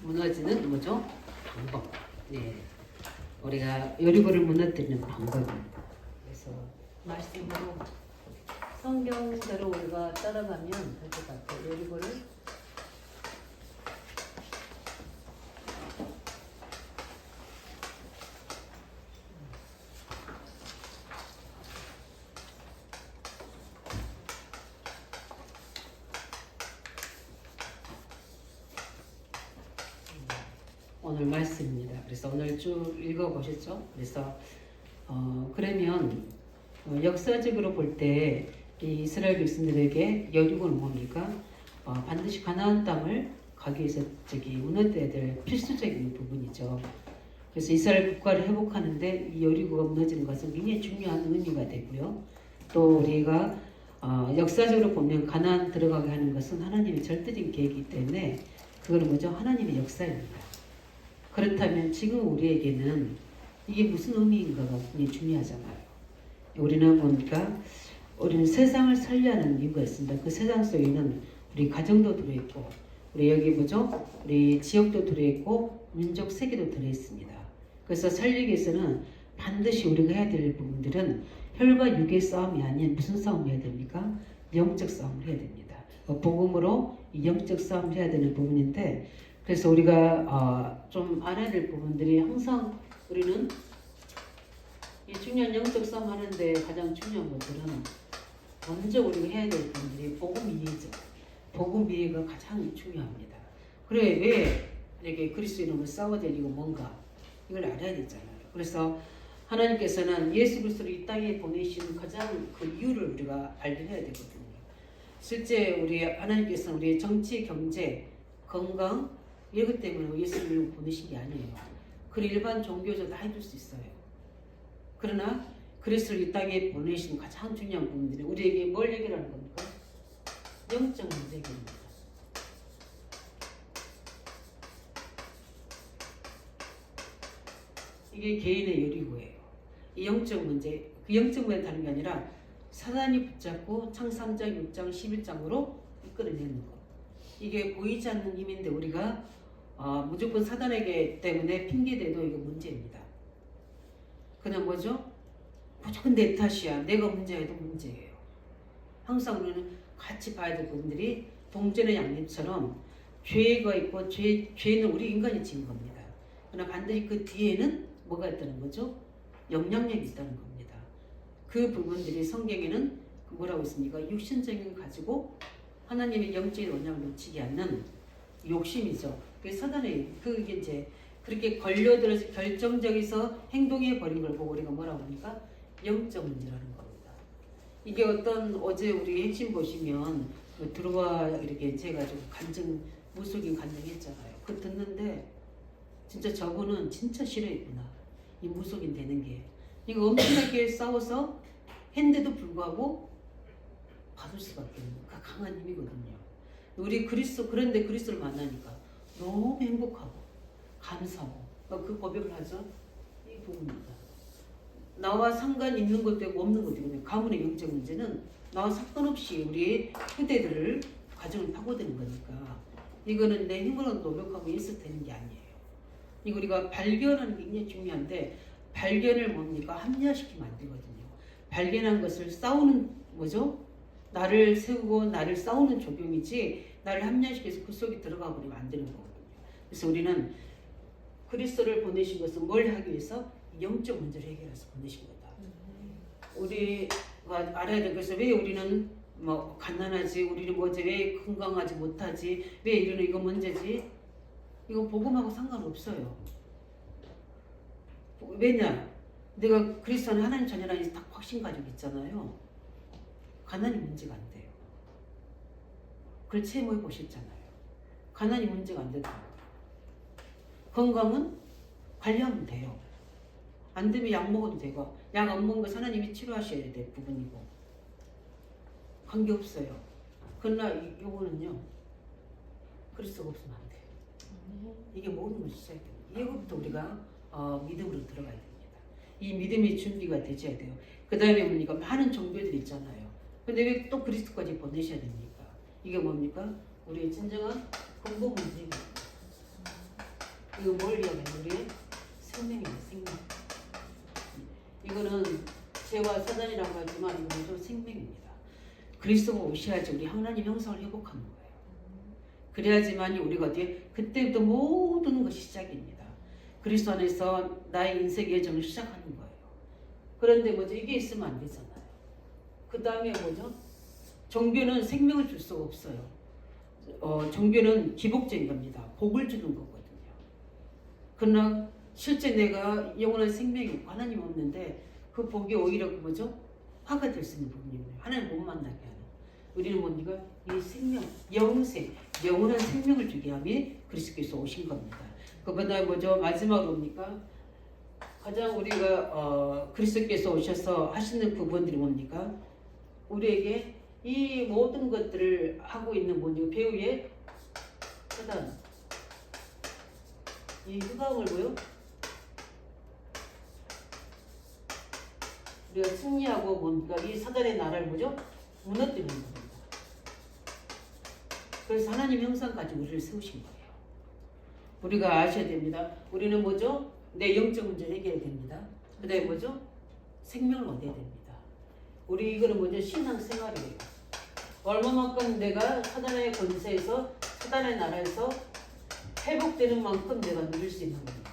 무너지는 뭐죠? 방법. 네. 우리가 여리고를 무너뜨리는 방법. 그래서 말씀으로 성경대로 우리가 따라가면 될 것 같아요. 여리고를 오늘 말씀입니다. 그래서 오늘 쭉 읽어보셨죠? 그래서 그러면 역사적으로 볼 때 이 이스라엘 백성들에게 여리고는 뭡니까? 반드시 가나안 땅을 가기 위해서 무너져야 될 필수적인 부분이죠. 그래서 이스라엘 국가를 회복하는데 이 여리고가 무너지는 것은 굉장히 중요한 의미가 되고요. 또 우리가 역사적으로 보면 가나안 들어가게 하는 것은 하나님의 절대적인 계획이기 때문에 그거는 뭐죠? 하나님의 역사입니다. 그렇다면 지금 우리에게는 이게 무슨 의미인가가 굉장히 중요하잖아요. 우리는 보니까 우리는 세상을 살려는 이유가 있습니다. 그 세상 속에는 우리 가정도 들어있고 우리 여기 뭐죠? 우리 지역도 들어있고 민족 세계도 들어있습니다. 그래서 살리기 위해서는 반드시 우리가 해야 될 부분들은 혈과 육의 싸움이 아닌 무슨 싸움을 해야 됩니까? 영적 싸움을 해야 됩니다. 복음으로 이 영적 싸움을 해야 되는 부분인데 그래서 우리가 좀 알아야 될 부분들이 항상 우리는 이 중요한 영적 싸움 하는데 가장 중요한 것들은 먼저 우리가 해야 될 부분들이 복음 이해죠. 복음 이해가 가장 중요합니다. 그래 왜 이렇게 그리스도인으로 싸워야 될 이유가 뭔가 이걸 알아야 되잖아요. 그래서 하나님께서는 예수 그리스도를 이 땅에 보내신 가장 그 이유를 우리가 발견해야 되거든요. 실제 우리 하나님께서는 우리의 정치, 경제, 건강 이런 것 때문에 예수를 보내신 게 아니에요. 그 일반 종교도 다 해줄 수 있어요. 그러나 그리스도를 이 땅에 보내신 가장 중요한 부분들이 우리에게 뭘 얘기하는 겁니까? 영적 문제입니다. 이게 개인의 여리고예요. 이 영적 문제, 그 영적 문제 다른 게 아니라 사단이 붙잡고 창3장, 6장, 11장으로 이끌어내는 것. 이게 보이지 않는 힘인데 우리가 무조건 사단에게 때문에 핑계대도 이거 문제입니다. 그냥 뭐죠? 무조건 내 탓이야. 내가 문제해도 문제예요. 항상 우리는 같이 봐야 될 부분들이 동전의 양념처럼 죄가 있고 죄는 우리 인간이 지은 겁니다. 그러나 반드시 그 뒤에는 뭐가 있다는 거죠? 영향력이 있다는 겁니다. 그 부분들이 성경에는 뭐라고 있습니까? 육신적인 걸 가지고 하나님의 영적인 원량을 놓치지 않는 욕심이죠. 그게 사단의 그게 이제 그렇게 걸려들어서 결정적에서 행동해 버린 걸 보고 우리가 뭐라고 합니까? 영적 문제라는 겁니다. 이게 어제 우리 핵심 보시면 들어와 이렇게 재가지고 무속인 간증했잖아요. 그거 듣는데 진짜 저분은 진짜 싫어했구나. 이 무속인 되는 게. 이거 엄청나게 싸워서 했는데도 불구하고 받을 수밖에 없는 그 강한 힘이거든요. 우리 그런데 그리스도를 만나니까 너무 행복하고 감사하고 그 고백을 하죠. 이 부분입니다. 나와 상관 있는 것도 있고 없는 것도 있고 가문의 영적 문제는 나와 상관없이 우리의 후대들을 가정을 파고드는 거니까 이거는 내 힘으로 노력하고 있어도 되는 게 아니에요. 이거 우리가 발견하는 게 굉장히 중요한데 발견을 뭡니까? 합리화시키면 안 되거든요. 발견한 것을 싸우는 뭐죠? 나를 세우고 나를 싸우는 조경이지 나를 합리화시켜서 그 속에 들어가 버리면 안 되는 거거든요. 그래서 우리는 그리스도를 보내신 것은 뭘 하기 위해서? 영적 문제를 해결해서 보내신 거다. 우리가 알아야 될 것은 왜 우리는 뭐 가난하지, 우리는 뭐지, 왜 건강하지 못하지, 왜 이러는 이거 문제지? 이거 복음하고 상관없어요. 왜냐? 내가 그리스도는 하나님 자녀라는 딱 확신 가지고 있잖아요. 가난이 문제가 안 돼요. 그걸 체험해 보셨잖아요. 가난이 문제가 안 된다고. 건강은 관리하면 돼요. 안 되면 약 먹어도 되고 약 안 먹는 거 하나님이 치료하셔야 될 부분이고 관계없어요. 그러나 요거는요. 그리스도가 없으면 안 돼요. 이게 모든 것이 시작이 됩니다. 이거부터 우리가 믿음으로 들어가야 됩니다. 이 믿음의 준비가 되셔야 돼요. 그 다음에 뭡니까? 많은 종교들이 있잖아요. 근데 왜 또 그리스도까지 보내셔야 됩니까? 이게 뭡니까? 우리의 진정한 근본 문제입니다. 뭘 이야기하는 우리의 생명이에요. 생명. 이거는 죄와 사단이라고 하지만 이건 좀 생명입니다. 그리스도가 오셔야지 우리 하나님 형상을 회복하는 거예요. 그래야지만이 우리가 어디에 그때부터 모든 것이 시작입니다. 그리스도 안에서 나의 인생의 여정을 시작하는 거예요. 그런데 뭐죠? 이게 있으면 안 되잖아요. 그 다음에 뭐죠? 종교는 생명을 줄 수가 없어요. 종교는 기복적인 겁니다. 복을 주는 거거든요. 그러나 실제 내가 영원한 생명이 없고 하나님 없는데 그 복이 오히려 뭐죠? 화가 될 수 있는 부분이에요. 하나님 못 만나게 하는. 우리는 뭡니까? 이 생명, 영생, 영원한 생명을 주게 함이 그리스도께서 오신 겁니다. 그보다 뭐죠? 마지막으로 뭡니까? 가장 우리가 그리스도께서 오셔서 하시는 부분들이 뭡니까? 우리에게 이 모든 것들을 하고 있는 뭐죠? 배후의 사단. 이 흑암을 뭐요? 우리가 승리하고 뭡니까? 이 사단의 나라를 뭐죠? 무너뜨리는 겁니다. 그래서 하나님 형상 가지고 우리를 세우신 거예요. 우리가 아셔야 됩니다. 우리는 뭐죠? 내 영적 문제 해결해야 됩니다. 그 다음에 뭐죠? 생명을 얻어야 됩니다. 우리 이거는 뭐죠? 신앙생활이에요. 얼마만큼 내가 사단의 권세에서 사단의 나라에서 회복되는 만큼 내가 누릴 수 있는 겁니다.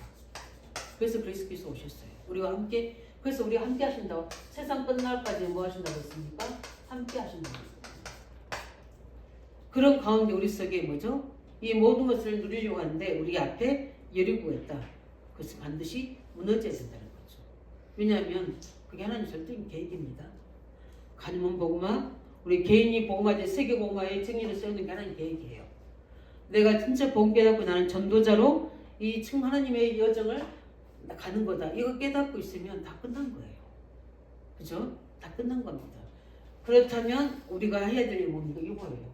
그래서 그리스도께서 오셨어요. 우리와 함께. 그래서 우리가 함께 하신다고. 세상 끝날까지 뭐 하신다고 했습니까? 함께 하신다고. 그런 가운데 우리 속에 뭐죠? 이 모든 것을 누리려고 하는데 우리 앞에 여리고가 있다. 그것은 반드시 무너져야 된다는 거죠. 왜냐하면 그게 하나님 절대적인 계획입니다. 가늠은 복음화, 우리 개인이 복음화돼 세계 복음화의 정의를 세우는 게 하나님 계획이에요. 내가 진짜 복음 깨닫고 나는 전도자로 이 하나님의 여정을 가는 거다. 이거 깨닫고 있으면 다 끝난 거예요. 그죠? 다 끝난 겁니다. 그렇다면 우리가 해야 될 일이 뭡니까? 이거예요.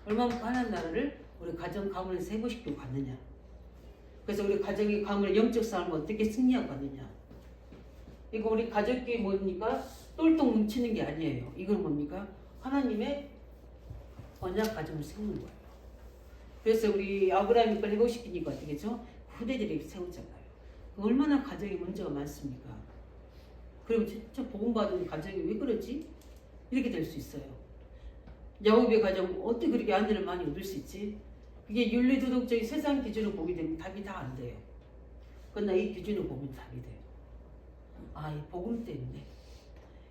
얼마만큼 하나님 나라를 우리 가정 가문에서 회복시키고 가느냐. 그래서 우리 가정의 가문의 영적 싸움을 어떻게 승리하고 가느냐. 이거 우리 가족끼리 뭡니까? 똘똘 뭉치는 게 아니에요. 이건 뭡니까? 하나님의 언약 가정을 세우는 거예요. 그래서 우리 아브라함이 그걸 회복시키니까 어떻게 죠? 후대들에게 세우잖아요. 얼마나 가정에 문제가 많습니까? 그리고 진짜 복음받은 가정이 왜 그러지? 이렇게 될 수 있어요. 야곱의 가정 어떻게 그렇게 아내를 많이 얻을 수 있지? 그게 윤리도덕적인 세상 기준으로 보게 되면 답이 다 안 돼요. 그러나 이 기준으로 보면 답이 돼요. 아, 이 복음 때문에.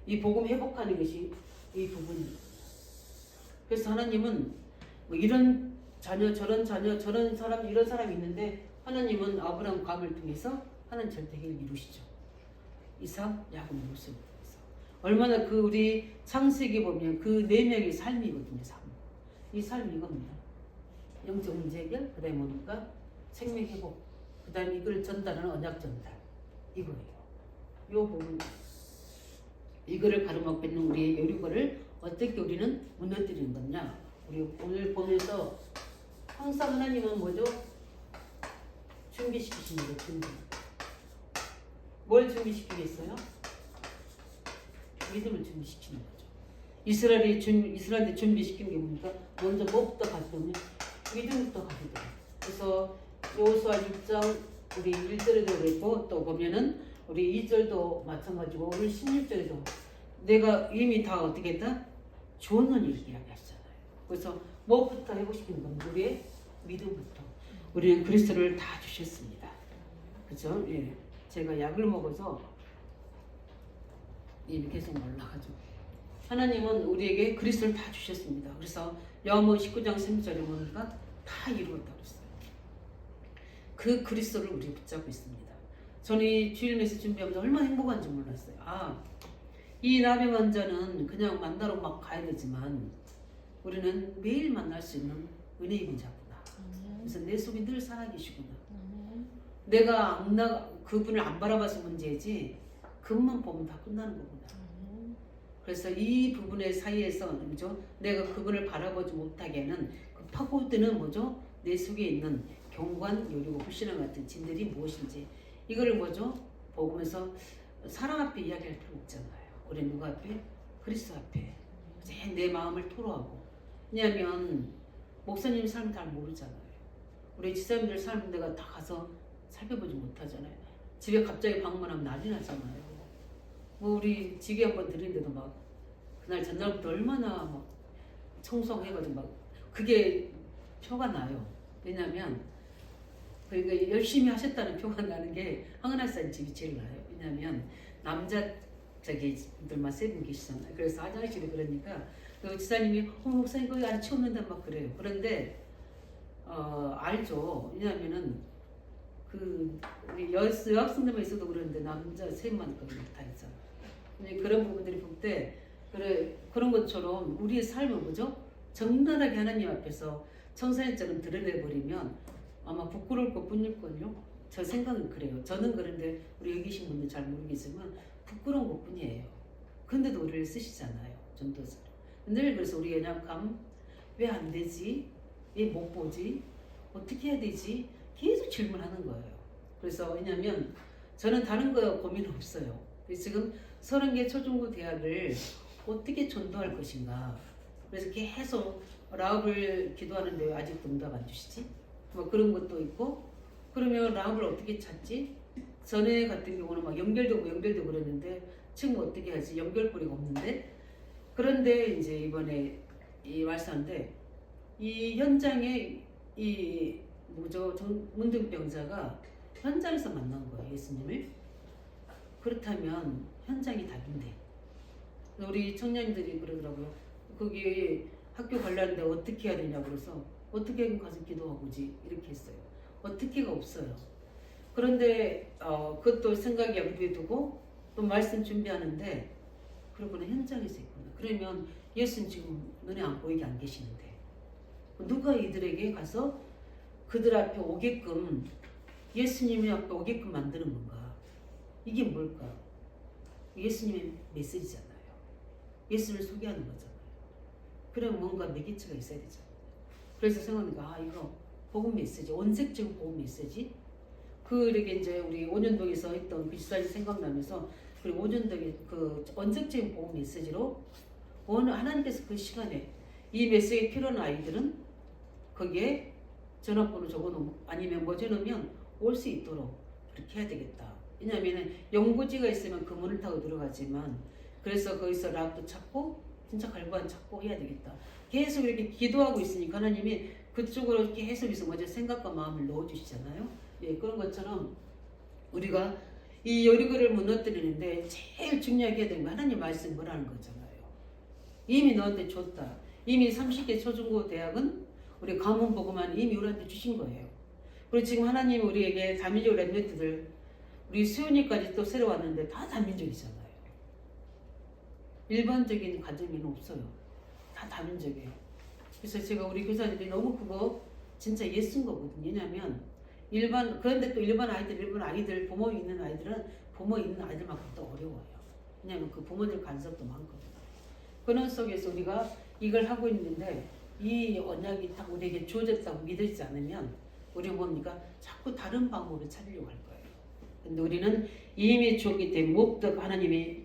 이 복음 회복하는 것이 이 부분입니다. 그래서 하나님은 뭐 이런 자녀, 저런 자녀, 저런 사람, 이런 사람이 있는데 하나님은 아브라함 감을 통해서 하나님 절대를 이루시죠. 이삭, 야곱 모습을 통해서. 얼마나 그 우리 창세기 보면 그 네 명의 삶이거든요. 삶. 이 삶이 이겁니다. 영적 문제 해결, 그 다음에 뭡니까? 생명 회복, 그 다음에 이걸 전달하는 언약 전달. 이거예요. 요 부분. 이거를 가로막고 있는 우리의 여리고를 어떻게 우리는 무너뜨리는 거냐. 우리 오늘 보면서 항상 하나님은 뭐죠? 준비시키시는 거예요. 준비. 뭘 준비시키겠어요? 믿음을 준비시키는 거죠. 이스라엘한테 준비시키는 게 뭡니까? 먼저 뭐부터 가져오면 믿음부터 가져오면. 그래서 여호수아 6장 우리 1절에도 그랬고 또 보면은 우리 2절도 마찬가지고 오늘 16절에도 내가 이미 다 어떻게 했다? 좋은 일 이야기하잖아요. 그래서 뭐부터 회복시키는 겁니다. 우리의 믿음부터. 우리는 그리스도를 다 주셨습니다. 그죠? 예. 제가 약을 먹어서 입이 계속 올라가죠. 하나님은 우리에게 그리스도를 다 주셨습니다. 그래서 요한복음 19장 3절에 보니까 다 이루었다고 했어요. 그 그리스도를 우리 붙잡고 있습니다. 저는 이 주일 메시지 준비하면서 얼마나 행복한지 몰랐어요. 아, 이 나병 환자는 그냥 만나러 막 가야 되지만 우리는 매일 만날 수 있는 은혜의 분자구나. 그래서 내 속에 늘 살아계시구나. 내가 그분을 안 바라봐서 문제지 그분만 보면 다 끝나는 거구나. 그래서 이 부분의 사이에서 뭐죠? 내가 그분을 바라보지 못하게는 그 파고드는 뭐죠? 내 속에 있는 경관, 여리고 불신앙 같은 진들이 무엇인지 이걸 뭐죠? 보면서 사람 앞에 이야기할 필요 없잖아요. 우리 누구 앞에? 그리스도 앞에 내 마음을 토로하고. 왜냐하면 목사님 삶 잘 모르잖아요. 우리 지사님들 삶 내가 다 가서 살펴보지 못하잖아요. 집에 갑자기 방문하면 난리 나잖아요. 뭐 우리 집에 한번 들이는데도 막 그날 전날부터 얼마나 막 청소해가지고 막 그게 표가 나요. 왜냐면 그러니까 열심히 하셨다는 표가 나는 게 황은하산 집이 제일 나요. 왜냐면 남자 저기들만 세 분 계시잖아요. 그래서 화장실이 그러니까 그 지사님이 목사님 거기 안 치웠는데 막 그래요. 그런데 알죠. 왜냐면은 그 우리 여학생들만 있어도 그러는데 남자 셋만 거기 다 있잖아. 그런 부분들이 볼 때 그래 그런 것처럼 우리의 삶은 뭐죠? 적나라하게 하나님 앞에서 청소년처럼 드러내버리면 아마 부끄러울 것뿐일걸요. 저 생각은 그래요. 저는 그런데 우리 여기 계신 분들 잘 모르겠지만 부끄러운 것뿐이에요. 근데도 우리를 쓰시잖아요. 전도서. 늘 그래서 우리 연약함 왜 안 되지? 왜 못 보지? 어떻게 해야 되지? 계속 질문하는 거예요. 그래서 왜냐면 저는 다른 거 고민 없어요. 지금 30개 초중고 대학을 어떻게 전도할 것인가. 그래서 계속 라합을 기도하는데 왜 아직도 응답 안 주시지? 뭐 그런 것도 있고 그러면 라합을 어떻게 찾지? 전에 같은 경우는 막 연결되고 그랬는데 지금 어떻게 하지? 연결고리가 없는데 그런데 이제 이번에 이 말씀인데 이 현장에 이 뭐죠? 문둥병자가 현장에서 만난 거예요. 예수님을. 그렇다면 현장이 답인데 우리 청년들이 그러더라고요. 거기 학교 가려는데 어떻게 해야 되냐고 그래서 어떻게 가서 기도하고지 이렇게 했어요. 어떻게가 없어요. 그런데 그것도 생각에 염두에 두고 또 말씀 준비하는데 그러고는 현장에서 있구나. 그러면 예수는 지금 눈에 안 보이게 안 계시는데 누가 이들에게 가서 그들 앞에 오게끔 예수님의 앞에 오게끔 만드는 건가? 이게 뭘까? 예수님의 메시지잖아요. 예수님을 소개하는 거잖아요. 그럼 뭔가 매개체가 있어야 되잖아요. 그래서 생각하니까 이거 복음 메시지, 원색적인 복음 메시지. 그렇게 이제 우리 온현동에서 했던 그 지사님 생각나면서 그리고 온현동의 그 원색적인 복음 메시지로 하나님께서 그 시간에 이 메시지에 필요한 아이들은 거기에 전화번호 적어놓으면 아니면 뭐 적어놓으면 올 수 있도록 그렇게 해야 되겠다. 왜냐하면 연고지가 있으면 그 문을 타고 들어가지만 그래서 거기서 랍도 찾고 진짜 갈고한 찾고 해야 되겠다. 계속 이렇게 기도하고 있으니까 하나님이 그쪽으로 계속 있어 먼저 생각과 마음을 넣어주시잖아요. 예, 그런 것처럼 우리가 이 여리고를 무너뜨리는데 제일 중요하게 해야 되는 거 하나님 말씀 뭐라는 거잖아요. 이미 너한테 줬다. 이미 30개 초중고 대학은 우리 가문 보고만 이미 우리한테 주신 거예요. 그리고 지금 하나님 우리에게 다민족 랩런트들 우리 수연이까지 또 새로 왔는데 다 다민족이잖아요. 일반적인 가정에는 없어요. 다 다민족이에요. 그래서 제가 우리 교사님들이 너무 그거 진짜 예쓴 거거든요. 왜냐면 그런데 또 일반 아이들 부모 있는 아이들은 부모 있는 아이들만큼 또 어려워요. 왜냐면 그 부모들 간섭도 많거든요. 그런 속에서 우리가 이걸 하고 있는데 이 언약이 딱 우리에게 주어졌다고 믿지 않으면 우리 뭡니까? 자꾸 다른 방법을 찾으려고 할 거예요. 근데 우리는 이미 주었기 때문에 무엇부터 하나님이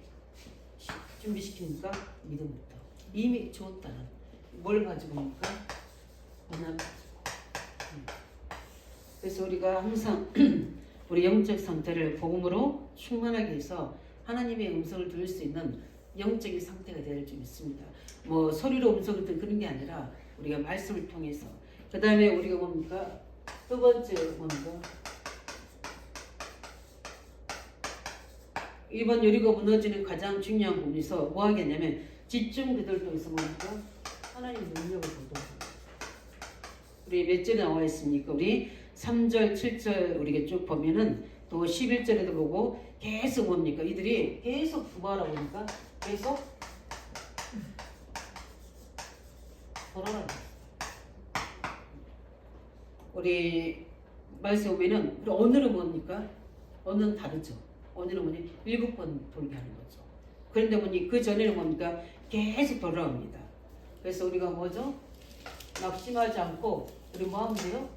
준비시키니까 믿음부터. 이미 주었다는 뭘 가지고입니까? 언약. 그래서 우리가 항상 우리 영적 상태를 복음으로 충만하게 해서 하나님의 음성을 들을 수 있는 영적인 상태가 되어야 좀 있습니다. 뭐 소리로 음성을 듣는 그런 게 아니라 우리가 말씀을 통해서 그 다음에 우리가 뭡니까? 두 번째 뭡니까? 이번 여리고 무너지는 가장 중요한 부분에서 뭐 하겠냐면 집중 기도를 통해서 뭡니까? 하나님 능력을 보도록 우리 몇 절에 나와 있습니까? 우리 3절, 7절 우리가 쭉 보면은 또 11절에도 보고 계속 뭡니까? 이들이 계속 뭐 하라고 하니까 계속 돌아라. 우리 말씀 보면은 오늘은 뭡니까? 오늘은 다르죠. 오늘은 뭐니? 7번 돌게 하는 거죠. 그런데 뭐니? 그 전에는 뭡니까? 계속 돌아옵니다. 그래서 우리가 뭐죠? 낙심하지 않고 우리 뭐 하면 돼요?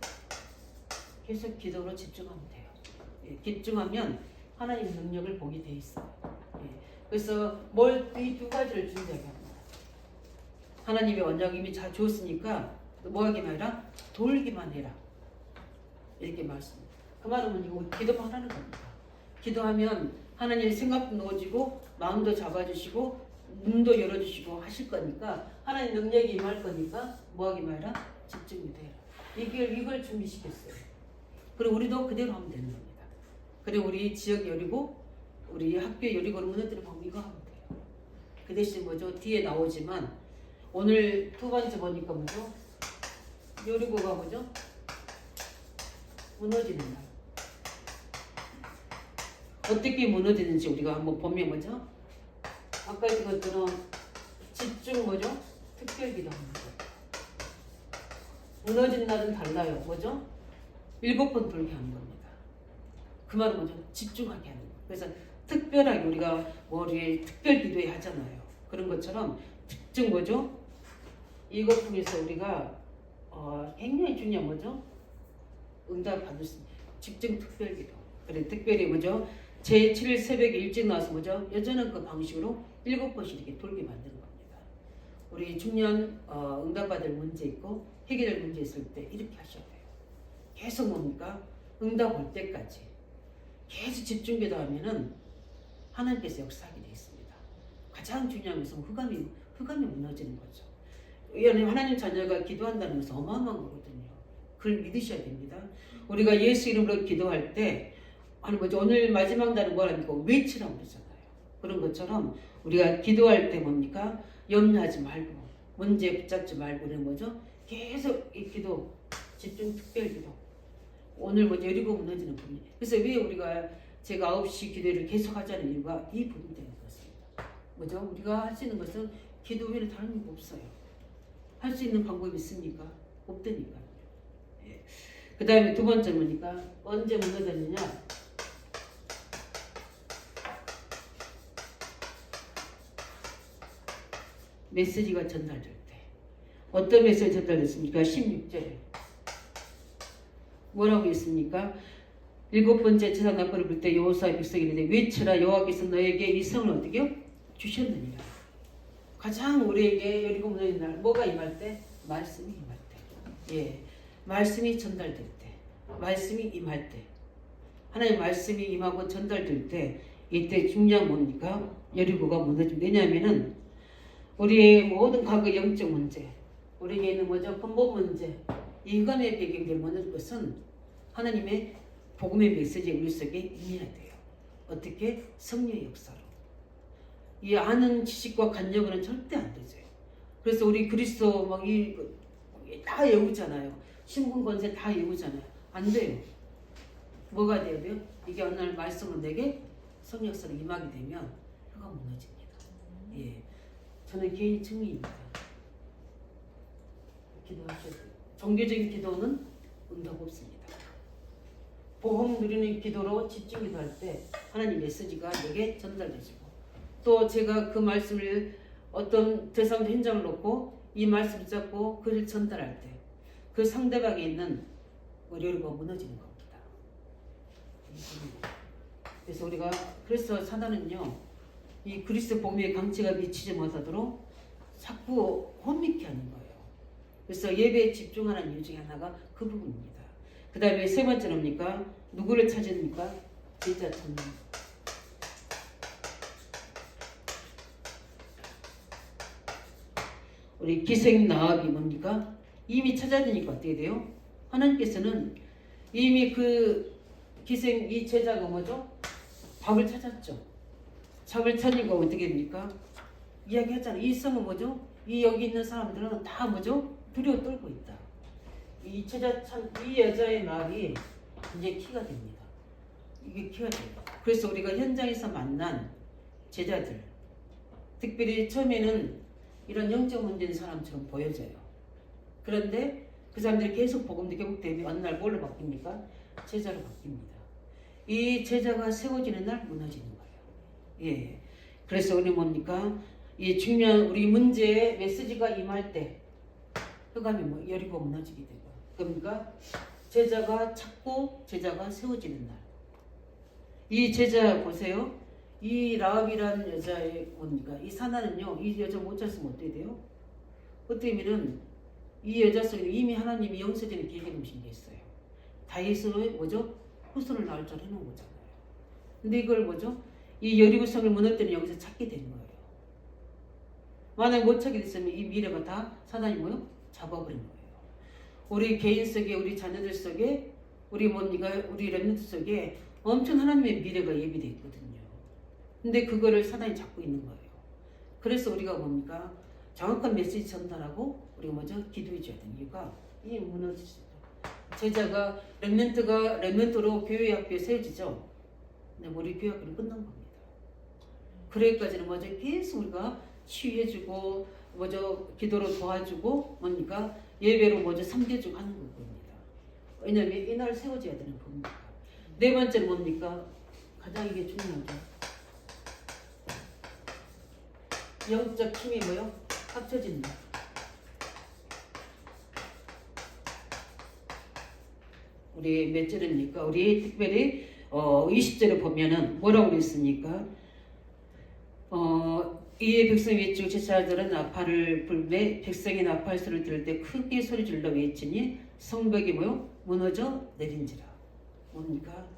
계속 기도로 집중하면 돼요. 예, 집중하면 하나님 능력을 보게 돼 있어요. 예, 그래서 이 두 가지를 준비하게 합니다. 하나님의 언약 이미 다 주었으니까 뭐 하기만 해라? 돌기만 해라. 이렇게 말씀합니다. 그 말은 이거 기도만 하는 겁니다. 기도하면 하나님의 생각도 넣어주고 마음도 잡아주시고 눈도 열어주시고 하실 거니까 하나님 능력이 임할 거니까 뭐하기 말라? 집중이 돼라. 이걸 준비시켰어요. 그리고 우리도 그대로 하면 되는 겁니다. 그리고 우리 지역 여리고 우리 학교 여리고를 무너뜨리는 방법 이거 하면 돼요. 그 대신 뭐죠? 뒤에 나오지만 오늘 두 번째 보니까 뭐죠? 여리고가 뭐죠? 무너지는 날. 어떻게 무너지는지 우리가 한번 보면 뭐죠? 아까 읽은 것들은 집중 뭐죠? 특별기도 합니다. 무너진 날은 달라요. 뭐죠? 7번 돌게 하는 겁니다. 그 말은 뭐죠? 집중하게 하는 거예요. 그래서 특별하게 우리가 머리에 특별기도회 하잖아요. 그런 것처럼 집중 뭐죠? 이것 통해서 우리가 굉장히 중요한 뭐죠? 응답 받을 수 있는 집중 특별기도. 그래 특별히 뭐죠? 제7일 새벽에 일찍 나와서 뭐죠? 여전한 그 방식으로 7번씩 이렇게 돌게 만드는 겁니다. 우리 중요한 응답받을 문제 있고 해결할 문제 있을 때 이렇게 하셔야 돼요. 계속 뭡니까? 응답 올 때까지 계속 집중기도 하면은 하나님께서 역사하게 되어 있습니다. 가장 중요한 것은 흑암이 무너지는 거죠. 하나님 자녀가 기도한다는 것은 어마어마한 거거든요. 그걸 믿으셔야 됩니다. 우리가 예수 이름으로 기도할 때 오늘 마지막 날은 뭐랍니까? 외치라고 그러잖아요. 그런 것처럼 우리가 기도할 때 뭡니까? 염려하지 말고 문제 붙잡지 말고 그런 거죠. 계속 이 기도 집중 특별 기도. 오늘 여리고 무너지는 부분. 그래서 왜 우리가 제가 9시 기도를 계속 하자는 이유가 이 부분 때문에 그렇습니다. 뭐죠? 우리가 할 수 있는 것은 기도 외에는 다른 게 없어요. 할 수 있는 방법이 있습니까? 없다니까요. 예. 그 다음에 두 번째 뭐니까 언제 무너졌느냐? 메시지가 전달될 때. 어떤 메시지 전달됐습니까? 16절에 뭐라고 했습니까? 7번째 제사 나팔을 불 때 여호수아 백성이 이르되 외치라 여호와께서 너에게 이 성을 어떻게 주셨느니라. 가장 우리에게 여리고 무너진 날 뭐가 임할 때? 말씀이 임할 때. 예, 말씀이 전달될 때, 말씀이 임할 때, 하나님의 말씀이 임하고 전달될 때 이때 중요한 뭡니까? 여리고가 무너집니다. 왜냐하면은 우리의 모든 과거 영적 문제, 우리에게 있는 뭐죠? 근본 문제, 이간의 배경들 무너질 것은 하나님의 복음의 메시지 우리 속에 임해야 돼요. 어떻게? 성령의 역사로. 이 아는 지식과 간역은 절대 안 되죠. 그래서 우리 그리스도 다 외우잖아요. 신분 권세 다 외우잖아요. 안 돼요. 뭐가 돼야 돼요? 이게 어느 날 말씀을 내게 성령 역사로 임하게 되면 그가 무너집니다. 예. 저는 개인 증인입니다. 기도하셔야 돼요. 종교적인 기도는 응답 없습니다. 복음 누리는 기도로 집중 기도할 때 하나님 메시지가 내게 전달되시고 또 제가 그 말씀을 어떤 대상자 현장을 놓고 이 말씀을 잡고 그를 전달할 때 그 상대방에 있는 여리고가 무너지는 겁니다. 그래서 그래서 사단은요 이 그리스도 복음의 강체가 미치지 못하도록 자꾸 혼미케 하는 거예요. 그래서 예배에 집중하는 이유 중에 하나가 그 부분입니다. 그 다음에 세 번째는 뭡니까? 누구를 찾습니까? 제자 찾는. 우리 기생 나합이 뭡니까? 이미 찾아지니까 어떻게 돼요? 하나님께서는 이미 그 기생 이 제자가 뭐죠? 답을 찾았죠. 답을 찾으니까 어떻게 됩니까? 이야기했잖아요. 이 성은 뭐죠? 이 여기 있는 사람들은 다 뭐죠? 두려워 떨고 있다. 이 여자의 말이 이제 키가 됩니다. 이게 키가 돼요. 그래서 우리가 현장에서 만난 제자들, 특별히 처음에는 이런 영적 문제인 사람처럼 보여져요. 그런데 그 사람들이 계속 복음도 경험되면 어느 날 뭘로 바뀝니까? 제자로 바뀝니다. 이 제자가 세워지는 날 무너지는 거예요. 예. 그래서 우리 뭡니까? 이 중요한 우리 문제의 메시지가 임할 때 흑암이 여리고 무너지게 되고 그러니까 제자가 찾고 제자가 세워지는 날. 이 제자 보세요. 이 라합이라는 여자의 뭡니까? 이 사나는요. 이 여자 못 찾으면 어떻게 돼요? 어떻게 보면은 이 여자 속에 이미 하나님이 영세전에 계획해 놓으신 게 있어요. 다윗으로의 뭐죠? 후손을 낳을 줄 해놓은 거잖아요. 근데 이걸 뭐죠? 이 여리고성을 무너뜨리는 여기서 찾게 되는 거예요. 만약 못 찾게 됐으면 이 미래가 다 사단이 뭐요? 잡아버린 거예요. 우리 개인 속에, 우리 자녀들 속에, 우리 렘넌트 속에 엄청 하나님의 미래가 예비되어 있거든요. 근데 그거를 사단이 잡고 있는 거예요. 그래서 우리가 뭡니까? 정확한 메시지 전달하고 우리가 먼저 기도해 줘야 되는 이유가 이 무너지죠. 제자가 렘넌트로 교회 학교에 세워지죠. 근데 우리 교회 학교는 끝난 겁니다. 그래까지는 먼저 계속 우리가 치유해주고 먼저 기도로 도와주고 뭡니까? 예배로 먼저 섬겨주고 하는 겁니다. 왜냐하면 이날 세워져야 되는 겁니다. 네 번째는 뭡니까? 가장 이게 중요하죠. 영적 힘이 뭐요? 합쳐진다. 우리 몇 절입니까? 우리 특별히 20절에 보면은 뭐라고 그랬습니까? 이에 백성이 외치고 제사장들은 나팔을 불매 백성이 나팔 소리를 들을 때 크게 소리 질러 외치니 성벽이 뭐요? 무너져 내린지라. 뭡니까?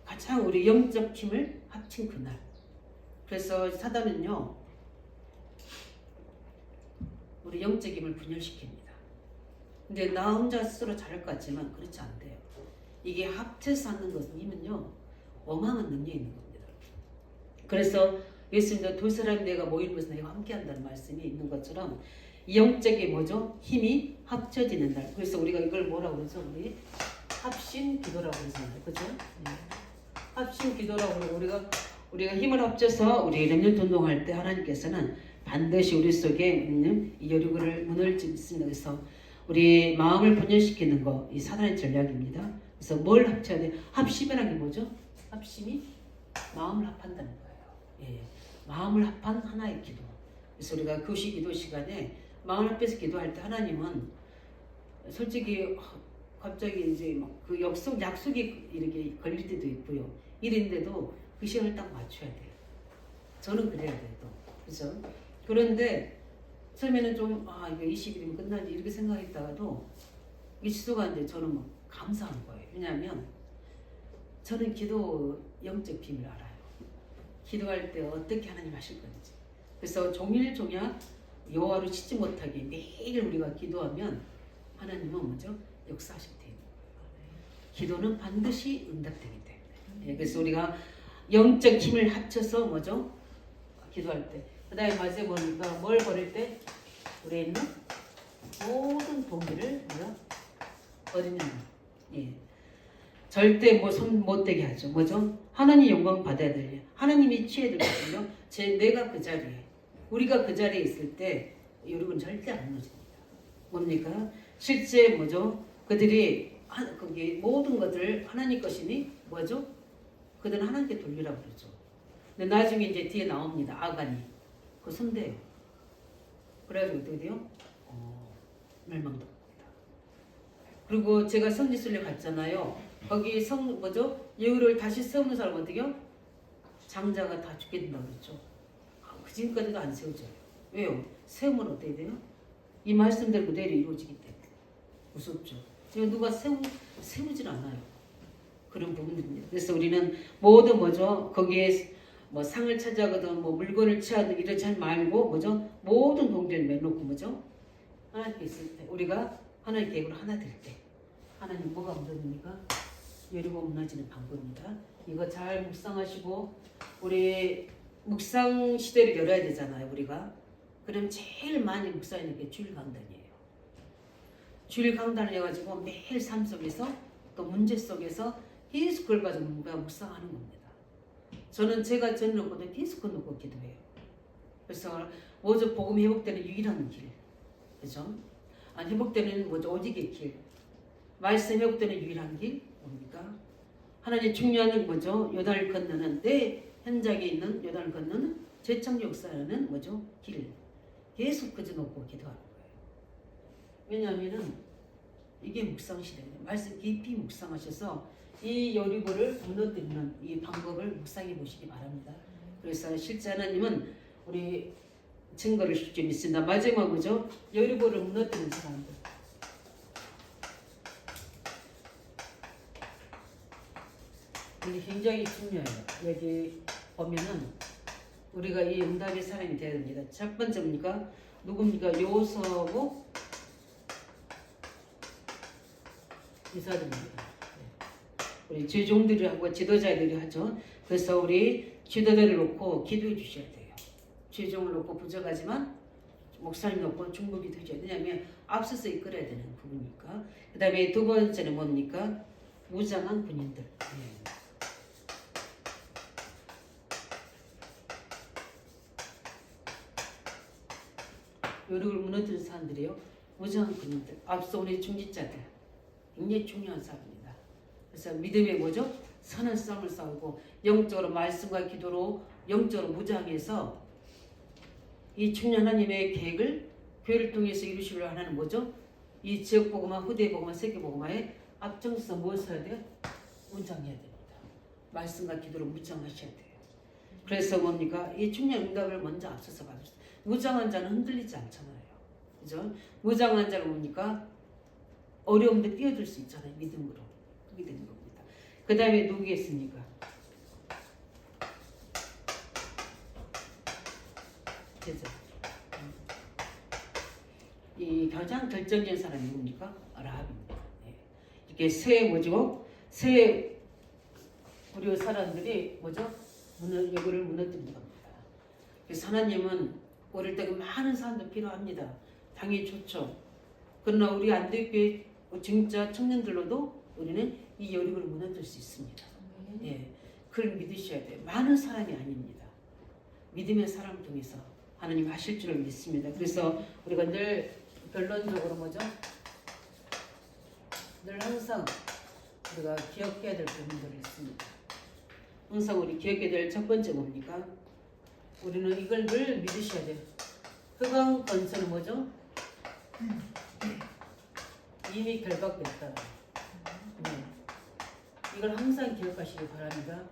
가장 우리 영적 힘을 합친 그날. 그래서 사단은요 우리 영적 힘을 분열시킵니다. 근데 나 혼자 스스로 잘할 것 같지만 그렇지 않대요. 이게 합쳐서 하는 것이면요 어마어마한 능력이 있는 겁니다. 그래서 예수님도 두 사람 내가 모이는 것은 내가 함께 한다는 말씀이 있는 것처럼 영적인 뭐죠? 힘이 합쳐지는 날. 그래서 우리가 이걸 뭐라고 그러죠? 우리 합심 기도라고 그러잖아요. 그죠? 네. 합심 기도라고 그러고 우리가 힘을 합쳐서 우리 렘넌트 운동할 때 하나님께서는 반드시 우리 속에 있는 이 여리고를 무너질 수 있습니다. 그래서 우리 마음을 분열시키는 거, 이 사단의 전략입니다. 그래서 뭘 합쳐야 돼? 합심이라는 게 뭐죠? 합심이 마음을 합한다는 거예요. 예. 마음을 합한 하나의 기도. 그래서 우리가 교시 기도 시간에 마음을 합해서 기도할 때 하나님은 솔직히 갑자기 이제 막 그 약속이 이렇게 걸릴 때도 있고요. 이랬는데도 그 시간을 딱 맞춰야 돼요. 저는 그래야 돼요. 또. 그죠? 그런데 처음에는 좀 이거 20일이면 끝나지 이렇게 생각했다가도 이게 지속하는데 저는 막 감사한 거예요. 왜냐하면 저는 기도 영적 비밀을 알아요. 기도할 때 어떻게 하나님 하실 건지. 그래서 종일종약 여호와를 치지 못하게 매일 우리가 기도하면 하나님은 먼저 역사하실 테니 기도는 반드시 응답되기 때문에. 그래서 우리가 영적 힘을 합쳐서 뭐죠? 기도할 때. 그 다음에 마지막에 보니까 뭘 버릴 때? 우리에 있는 모든 동기를 버리는 거. 예. 절대 손 못 대게 하죠. 뭐죠? 하나님 영광 받아야 돼요. 하나님이 취해야 되거든요. 내가 그 자리에, 우리가 그 자리에 있을 때 여러분 절대 안 무너집니다. 뭡니까? 실제 뭐죠? 그들이 거기 모든 것들을 하나님 것이니 뭐죠? 그들은 하나님께 돌리라고 그러죠. 근데 나중에 이제 뒤에 나옵니다. 아간이 그 손대요. 그래가지고 어떻게 돼요? 멸망도 합니다. 그리고 제가 성지순례 갔잖아요. 거기 예후를 다시 세우는 사람은 어떻게요? 장자가 다 죽게 된다고 그랬죠. 그 지금까지도 안 세워져요. 왜요? 세우면 어떻게 돼요? 이 말씀대로 그대로 이루어지기 때문에 무섭죠. 제가 누가 세우질 않아요. 그런 부분들입니다. 그래서 우리는 모두 뭐죠? 거기에 뭐 상을 차지하거든 뭐 물건을 취하든 이렇지 하지 말고 뭐죠? 모든 동기를 내놓고 뭐죠? 하나님께 있을 때 우리가 하나님 계획으로 하나 될 때 하나님 뭐가 무너집니까? 여리고 무너지는 방법입니다. 이거 잘 묵상하시고 우리 묵상 시대를 열어야 되잖아요. 우리가 그럼 제일 많이 묵상하는 게 주일 강단이에요. 주일 강단을 해가지고 매일 삶 속에서 또 문제 속에서 계속 그걸 가지고 뭔가 묵상하는 겁니다. 저는 제가 전놓고도 계속 그거 놓고 기도해요. 그래서 오직 복음이 회복되는 유일한 길, 그죠? 회복되는 오직의 길, 말씀 회복되는 유일한 길 뭡니까? 하나님 중요한 뭐죠? 요단을 건너는 내 현장에 있는 요단을 건너는 재창조 역사라는 뭐죠? 길 계속 그저 놓고 기도하는 거예요. 왜냐하면은 이게 묵상 시대예요. 말씀 깊이 묵상하셔서 이 여리고를 무너뜨리는 이 방법을 묵상해 보시기 바랍니다. 그래서 실제 하나님은 우리 증거를 쉽게 믿습니다. 마지막 뭐죠? 여리고를 무너뜨리는 사람들. 이게 굉장히 중요해요. 여기 보면은 우리가 이 응답의 사람이 되어야 됩니다. 첫 번째 뭡니까? 누굽니까? 요서고 이사들입니다. 우리 주종들이 하고 지도자들이 하죠. 그래서 우리 지도자를 놓고 기도해 주셔야 돼요. 주종을 놓고 부족하지만 목사님 놓고 중보기도 해줘야 돼요. 왜냐하면 앞서서 이끌어야 되는 부분이니까. 그 다음에 두 번째는 뭡니까? 무장한 군인들. 요력을 무너뜨린 사람들이요. 무장한 군인들. 앞서 우리 중지자들. 굉장히 중요한 사람입니다. 그래서 믿음의 뭐죠? 선한 싸움을 싸우고 영적으로 말씀과 기도로 영적으로 무장해서 이 중요한 하나님의 계획을 교회를 통해서 이루시려 하는 뭐죠? 이 지역 복음화, 후대 복음화, 세계 복음화에 앞장서 무엇을 해야 돼요? 무장해야 됩니다. 말씀과 기도로 무장하셔야 돼요. 그래서 뭡니까? 이 중요한 응답을 먼저 앞서서 받으세요. 무장한 자는 흔들리지 않잖아요. 그죠? 무장한 자는 뭡니까? 어려움도 뛰어들 수 있잖아요. 믿음으로. 그게 되는 겁니다. 그 다음에 누구겠습니까? 제자. 이 가장 결정적인 사람이 누굽니까? 라합입니다. 네. 이렇게 새 뭐죠? 새 우리 사람들이 뭐죠? 여기를 무너뜨린 겁니다. 그래서 하나님은 어릴 때 많은 사람들 필요합니다. 당연히 좋죠. 그러나 우리 안되교회 진짜 청년들로도 우리는 이 여력을 무너뜨릴 수 있습니다. 예, 그걸 믿으셔야 돼요. 많은 사람이 아닙니다. 믿음의 사람을 통해서 하나님 하실 줄을 믿습니다. 그래서 우리가 늘 결론적으로 뭐죠? 늘 항상 우리가 기억해야 될 부분들이 있습니다. 항상 우리 기억해야 될 첫 번째 뭡니까? 우리는 이걸 늘 믿으셔야 돼요. 흑암 건설은 뭐죠? 이미 결박됐다. 네. 이걸 항상 기억하시기 바랍니다.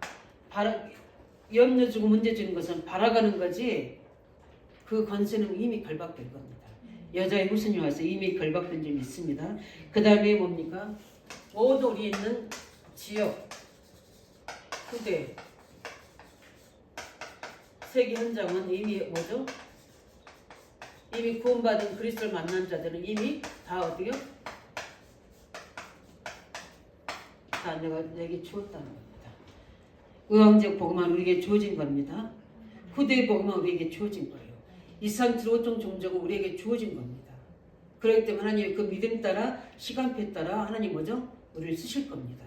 염려 주고 문제 주는 것은 바라가는 거지 그 건설은 이미 결박된 겁니다. 여자의 후손이 와서 이미 결박된 점이 있습니다. 그 다음에 뭡니까? 모두 우리 있는 지역, 후대, 세계 현장은 이미 뭐죠? 이미 구원받은 그리스도를 만난 자들은 이미 다 어디요? 다 내게 주었다는 겁니다. 의왕적 복음은 우리에게 주어진 겁니다. 후대의 복음은 우리에게 주어진 거예요. 이상 들어오종 종족은 우리에게 주어진 겁니다. 그렇기 때문에 하나님 그 믿음 따라 시간표에 따라 하나님 뭐죠? 우리를 쓰실 겁니다.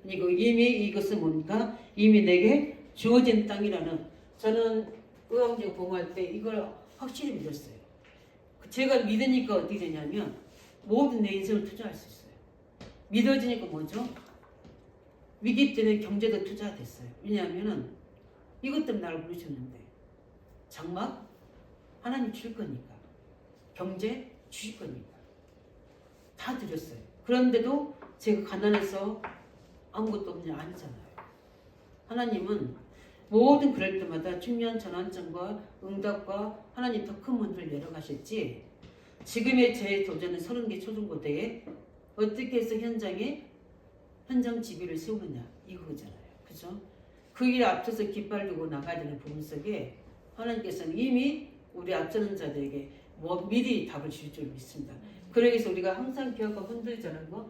그리고 이미 이것은 뭡니까? 이미 내게 주어진 땅이라는 저는 의왕적 복음할 때 이걸 확실히 믿었어요. 제가 믿으니까 어떻게 되냐면 모든 내 인생을 투자할 수 있어요. 믿어지니까 뭐죠? 위기 때문에 경제도 투자됐어요. 왜냐하면은 이것 때문에 나를 부르셨는데 장막 하나님 주실 거니까 경제 주실 거니까 다 드렸어요. 그런데도 제가 가난해서 아무것도 없냐 아니잖아요. 하나님은 모든 그럴 때마다 중요한 전환점과 응답과 하나님 더 큰 문을 열어가셨지. 지금의 제 도전은 30개 초중고대에 어떻게 해서 현장 지비를 세우느냐 이거잖아요. 그죠? 그 일 앞서서 깃발 들고 나가야 되는 부분 속에 하나님께서는 이미 우리 앞서는 자들에게 미리 답을 주실 줄 믿습니다. 그러기서 우리가 항상 기억하고 흔들리지 않은 거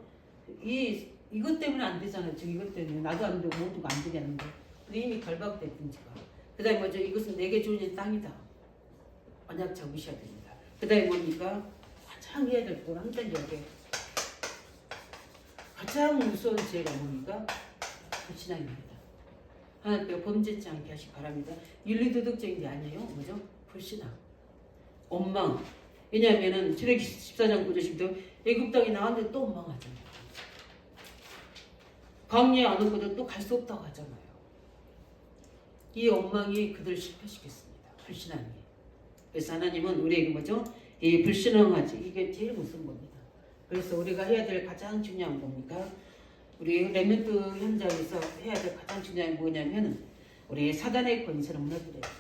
이것 때문에 안 되잖아요. 지금 이것 때문에 나도 안 되고 모두가 안 되냐는 거. 근데 이미 결박됐든지가. 그 다음에 뭐죠? 이것은 내게 주어진 땅이다. 언약 잡으셔야 됩니다. 그 다음에 뭡니까? 가장 해야 될 건 항상 여기에 가장 무서운 죄가 뭡니까? 불신앙입니다. 하나님께서 범죄치 않게 하시기 바랍니다. 윤리도덕적인 게 아니에요. 뭐죠? 불신앙. 원망. 왜냐하면은 출애굽기 14장 9절 10절 애굽 땅에 나왔는데 또 원망하잖아요. 광야에 안 오거든 또 갈 수 없다고 하잖아요. 이 원망이 그들을 실패시켰습니다. 불신앙이. 그래서 하나님은 우리에게 뭐죠? 이 불신앙하지 이게 제일 무서운 겁니다. 그래서 우리가 해야 될 가장 중요한 겁니까? 우리 렘넌트 현장에서 해야 될 가장 중요한 게 뭐냐면 우리 사단의 권세를 무너뜨려야 돼요.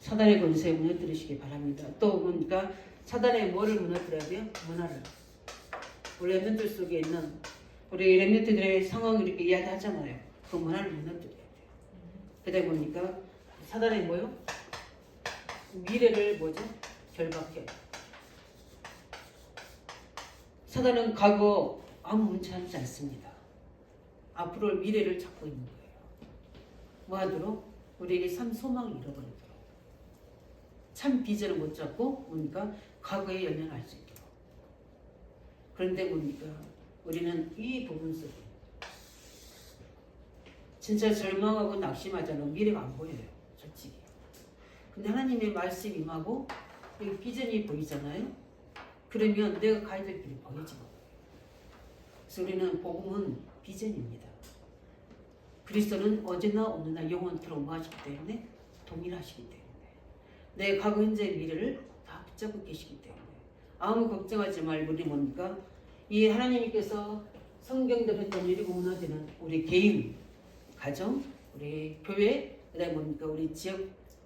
사단의 권세를 무너뜨리시기 바랍니다. 또 뭡니까? 사단의 뭐를 무너뜨려야 돼요? 문화를. 우리 랩런트 속에 있는 우리 랩런트들의 상황을 이렇게 이야기하잖아요. 그 문화를 무너뜨려야 돼요. 그러다 보니까 사단이 뭐요? 미래를 뭐죠? 결박해요. 사단은 과거 아무 문제 하지 않습니다. 앞으로 미래를 찾고 있는 거예요. 뭐하도록? 우리에게 참 소망을 잃어버리도록. 참 비전을 못 잡고 뭡니까? 과거에 연연할 수 있도록. 그런데 뭡니까? 우리는 이 부분 속에 진짜 절망하고 낙심하잖아요. 미래가 안 보여요. 솔직히. 근데 하나님의 말씀이 임하고 여기 비전이 보이잖아요. 그러면 내가 가야 될 길이 보이지. 그래서 우리는 복음은 비전입니다. 그리스도는 어제나 오늘나 영원토록 뭐하시기 때문에 동일하시기 때문에 내 과거 현재 미래를 다 붙잡고 계시기 때문에 아무 걱정하지 말고 우리 뭡니까? 이 하나님께서 성경대로 했던 일이고 무너지는 우리 개인, 가정, 우리 교회, 그다음에 뭡니까? 우리 지역,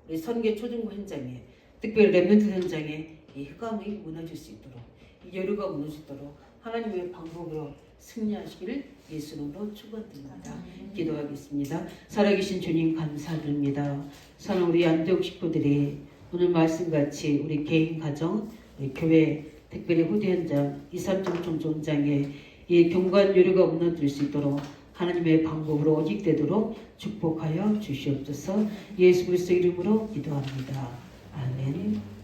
우리 선교 초중고 현장에 특별히 랩런트 현장에 이 흑암이 무너질 수 있도록 이 여류가 무너질 수 있도록 하나님의 방법으로 승리하시기를 예수님으로 축원드립니다. 기도하겠습니다. 살아계신 주님 감사드립니다. 사랑 우리 안대옥 식구들이 오늘 말씀같이 우리 개인 가정, 우리 교회, 특별히 후대 현장, 2.3점 총총장에 이 경관 요류가 무너질 수 있도록 하나님의 방법으로 오직되도록 축복하여 주시옵소서. 예수 그리스도 이름으로 기도합니다. 아멘.